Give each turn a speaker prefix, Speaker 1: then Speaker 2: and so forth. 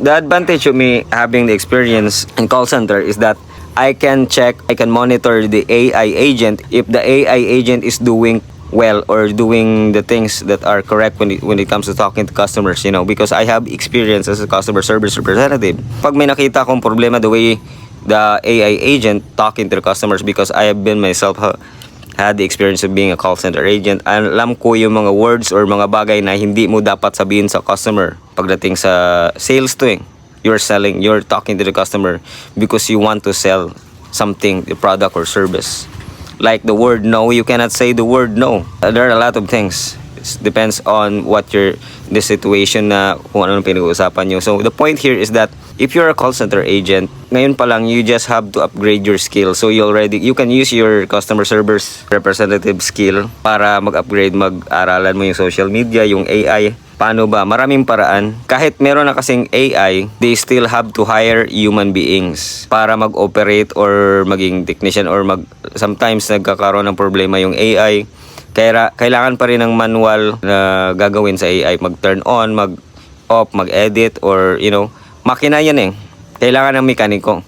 Speaker 1: The advantage of me having the experience in call center is that I can check, I can monitor the AI agent if the AI agent is doing well or doing the things that are correct when it comes to talking to customers, you know, because I have experience as a customer service representative. Pag may nakita akong problema the way the AI agent talking to the customers, because I have been myself had the experience of being a call center agent, alam ko yung mga words or mga bagay na hindi mo dapat sabihin sa customer pagdating sa sales to. You're talking to the customer because you want to sell something, the product or service. Like the word no, you cannot say the word no. There are a lot of things. It depends on what the situation na kung ano pinag-uusapan nyo. So the point here is that if you're a call center agent, ngayon pa lang you just have to upgrade your skill. So you can use your customer service representative skill para mag-upgrade, mag-aralan mo yung social media, yung AI. Paano ba? Maraming paraan. Kahit meron na kasing AI, they still have to hire human beings para mag-operate or maging technician or sometimes nagkakaroon ng problema yung AI. Kaya kailangan pa rin ng manual na gagawin sa AI. Mag-turn on, mag-off, mag-edit or, makina yan eh. Kailangan ng mekaniko.